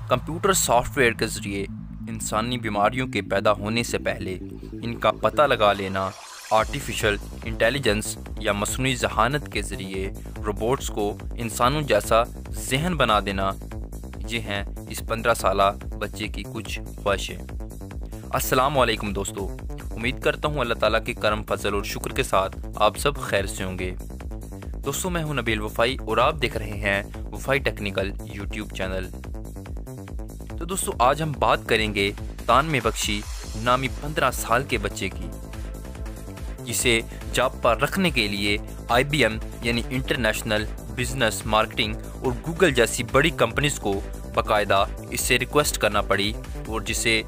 Computer software के ज़रिए इंसानी बीमारियों के पैदा होने से पहले इनका पता लगा लेना, आर्टिफिशियल इंटेलिजेंस या मसनूई ज़हानत के ज़रिए रोबोट्स को इंसानों जैसा जहन बना देना, ये हैं इस 15 साला बच्चे की कुछ ख्वाहिशें। अस्सलाम वालेकुम दोस्तों, उम्मीद करता हूँ अल्लाह ताला के करम फजल और शुक्र के साथ आप सब खैर से होंगे। दोस्तों, मैं हूँ नबील वफ़ाई और आप देख रहे हैं वफ़ाई टेक्निकल यूट्यूब चैनल। तो दोस्तों, आज हम बात करेंगे तानमे बख्शी नामी 15 साल के बच्चे की, जिसे जॉब पर रखने के लिए IBM यानी इंटरनेशनल बिजनेस मार्केटिंग और गूगल जैसी बड़ी कंपनीज को बाकायदा इससे रिक्वेस्ट करना पड़ी और जिसे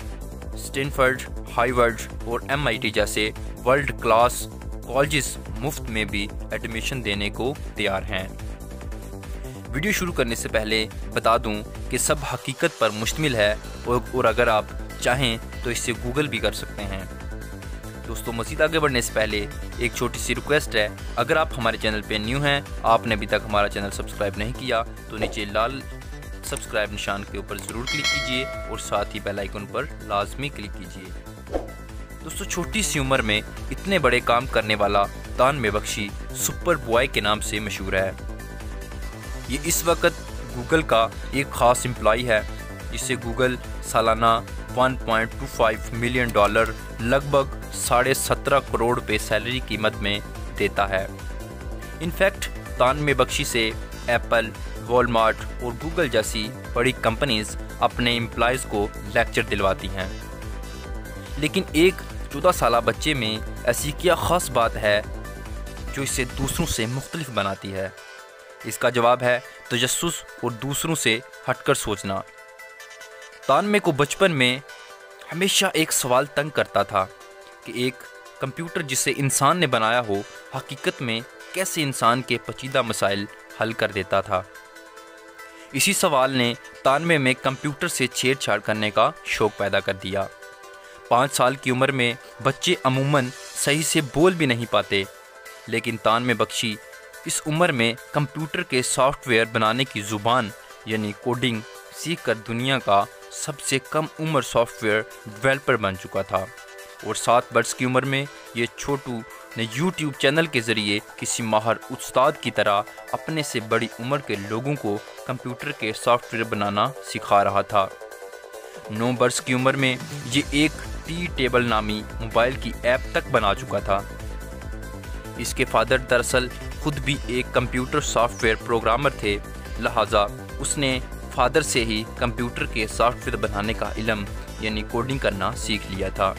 स्टैनफोर्ड, हार्वर्ड और MIT जैसे वर्ल्ड क्लास कॉलेजेस मुफ्त में भी एडमिशन देने को तैयार हैं। वीडियो शुरू करने से पहले बता दूं कि सब हकीकत पर मुश्तमिल है और अगर आप चाहें तो इससे गूगल भी कर सकते हैं। दोस्तों, मज़ीद आगे बढ़ने से पहले एक छोटी सी रिक्वेस्ट है, अगर आप हमारे चैनल पे न्यू हैं, आपने अभी तक हमारा चैनल सब्सक्राइब नहीं किया तो नीचे लाल सब्सक्राइब निशान के ऊपर ज़रूर क्लिक कीजिए और साथ ही बेल आइकन पर लाजमी क्लिक कीजिए। दोस्तों, छोटी सी उम्र में इतने बड़े काम करने वाला तानमे बख्शी सुपर बॉय के नाम से मशहूर है। ये इस वक्त गूगल का एक ख़ास एम्प्लॉई है, जिसे गूगल सालाना $1.25 मिलियन लगभग 17.5 करोड़ रुपये सैलरी कीमत में देता है। इनफैक्ट तानमे बख्शी से एप्पल, वॉलमार्ट और गूगल जैसी बड़ी कंपनीज अपने एम्प्लॉयज़ को लेक्चर दिलवाती हैं। लेकिन एक 14 साला बच्चे में ऐसी क्या ख़ास बात है जो इसे दूसरों से मुख्तलिफ बनाती है? इसका जवाब है तजस्सुस और दूसरों से हटकर सोचना। तानमे को बचपन में हमेशा एक सवाल तंग करता था कि एक कंप्यूटर जिसे इंसान ने बनाया हो हकीकत में कैसे इंसान के पेचीदा मसाइल हल कर देता था। इसी सवाल ने तानमे में कंप्यूटर से छेड़छाड़ करने का शौक़ पैदा कर दिया। 5 साल की उम्र में बच्चे अमूमन सही से बोल भी नहीं पाते, लेकिन तानमे बख्शी इस उम्र में कंप्यूटर के सॉफ्टवेयर बनाने की ज़ुबान यानी कोडिंग सीखकर दुनिया का सबसे कम उम्र सॉफ्टवेयर डेवलपर बन चुका था। और 7 वर्ष की उम्र में ये छोटू ने YouTube चैनल के ज़रिए किसी माहर उस्ताद की तरह अपने से बड़ी उम्र के लोगों को कंप्यूटर के सॉफ्टवेयर बनाना सिखा रहा था। 9 वर्ष की उम्र में ये एक टी टेबल नामी मोबाइल की ऐप तक बना चुका था। इसके फादर दरअसल खुद भी एक कंप्यूटर सॉफ्टवेयर प्रोग्रामर थे, लिहाजा उसने फादर से ही कंप्यूटर के सॉफ्टवेयर बनाने का इल्म यानी कोडिंग करना सीख लिया था।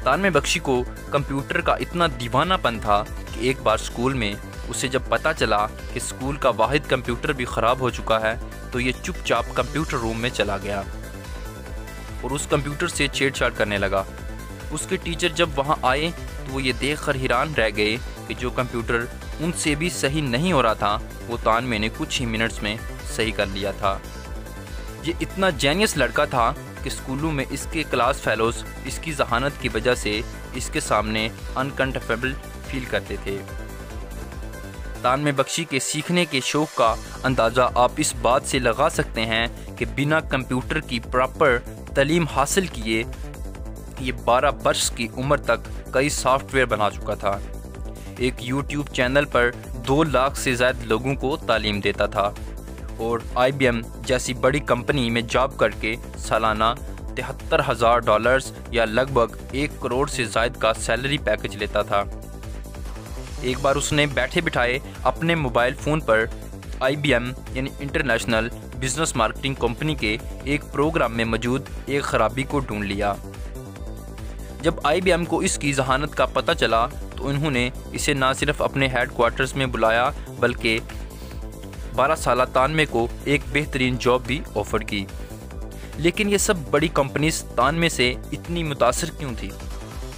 तानमे बख्शी को कंप्यूटर का इतना दीवानापन था कि एक बार स्कूल में उसे जब पता चला कि स्कूल का वाहिद कंप्यूटर भी ख़राब हो चुका है तो ये चुपचाप कंप्यूटर रूम में चला गया और उस कंप्यूटर से छेड़छाड़ करने लगा। उसके टीचर जब वहाँ आए तो वो ये देखकर हैरान रह गए कि जो कंप्यूटर उनसे भी सही नहीं हो रहा था वो तानमे ने कुछ ही मिनट्स में सही कर लिया था। ये इतना जेनियस लड़का था कि स्कूलों में इसके क्लास फेलोज़ इसकी जहानत की वजह से इसके सामने अनकंफर्टेबल फील करते थे। तानमे बख्शी के सीखने के शौक़ का अंदाज़ा आप इस बात से लगा सकते हैं कि बिना कंप्यूटर की प्रॉपर तालीम हासिल किए ये 12 वर्ष की उम्र तक कई सॉफ्टवेयर बना चुका था। एक YouTube चैनल पर 2 लाख से ज़्यादा लोगों को तालीम देता था और IBM जैसी बड़ी कंपनी में जॉब करके सालाना $73,000 या लगभग 1 करोड़ से ज़ायद का सैलरी पैकेज लेता था। एक बार उसने बैठे बिठाए अपने मोबाइल फ़ोन पर IBM यानी इंटरनेशनल बिजनेस मार्केटिंग कंपनी के एक प्रोग्राम में मौजूद एक खराबी को ढूंढ लिया। जब IBM को इसकी जहानत का पता चला तो उन्होंने इसे न सिर्फ अपने हेडक्वार्टर्स में बुलाया बल्कि 12 साला तानमे को एक बेहतरीन जॉब भी ऑफ़र की। लेकिन ये सब बड़ी कंपनीज तानमे से इतनी मुतासर क्यों थी?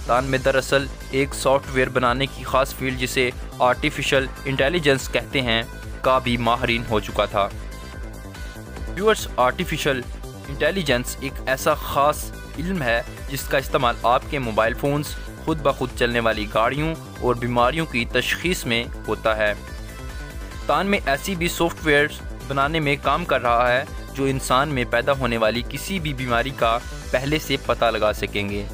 तानमे दरअसल एक सॉफ्टवेयर बनाने की ख़ास फील्ड जिसे आर्टिफिशियल इंटेलिजेंस कहते हैं का भी माहिरीन हो चुका था। व्यूअर्स, आर्टिफिशियल इंटेलिजेंस एक ऐसा ख़ास इल्म है जिसका इस्तेमाल आपके मोबाइल फ़ोन्स, खुद ब खुद चलने वाली गाड़ियों और बीमारियों की तशख़ीस में होता है। तानमे ऐसी भी सॉफ्टवेयर बनाने में काम कर रहा है जो इंसान में पैदा होने वाली किसी भी बीमारी का पहले से पता लगा सकेंगे।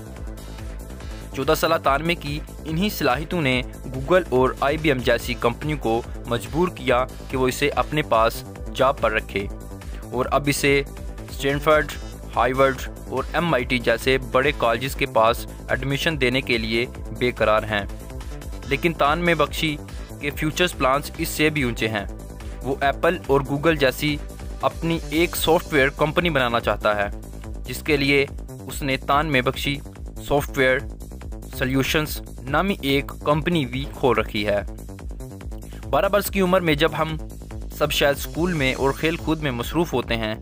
14 साल तानमे की इन्हीं सलाहियतों ने गूगल और IBM जैसी कंपनियों को मजबूर किया कि वो इसे अपने पास जॉब पर रखे, और अब इसे स्टैनफोर्ड, हार्वर्ड और MIT जैसे बड़े कॉलेजेस के पास एडमिशन देने के लिए बेकरार हैं। लेकिन तानमे बख्शी के फ्यूचर्स प्लान्स इससे भी ऊंचे हैं। वो एप्पल और गूगल जैसी अपनी एक सॉफ्टवेयर कंपनी बनाना चाहता है, जिसके लिए उसने तानमे बख्शी सॉफ्टवेयर सॉल्यूशंस नामी एक कंपनी भी खोल रखी है। 12 वर्ष की उम्र में जब हम सब शायद स्कूल में और खेल कूद में मसरूफ़ होते हैं,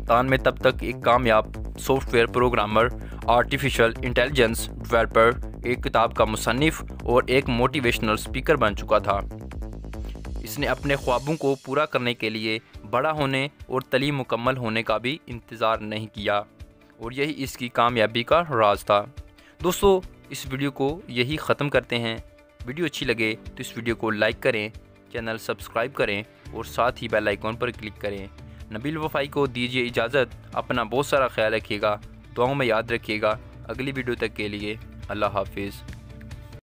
तानमे तब तक एक कामयाब software programmer, artificial intelligence developer, एक किताब का मुसन्निफ़ और एक मोटिवेशनल स्पीकर बन चुका था। इसने अपने ख्वाबों को पूरा करने के लिए बड़ा होने और तालीम मुकम्मल होने का भी इंतज़ार नहीं किया, और यही इसकी कामयाबी का राज था। दोस्तों, इस वीडियो को यही ख़त्म करते हैं। वीडियो अच्छी लगे तो इस वीडियो को लाइक करें, चैनल सब्सक्राइब करें और साथ ही बेल आइकॉन पर क्लिक करें। नबील वफ़ाई को दीजिए इजाज़त। अपना बहुत सारा ख्याल रखिएगा, दुआओं में याद रखिएगा। अगली वीडियो तक के लिए अल्लाह हाफिज़।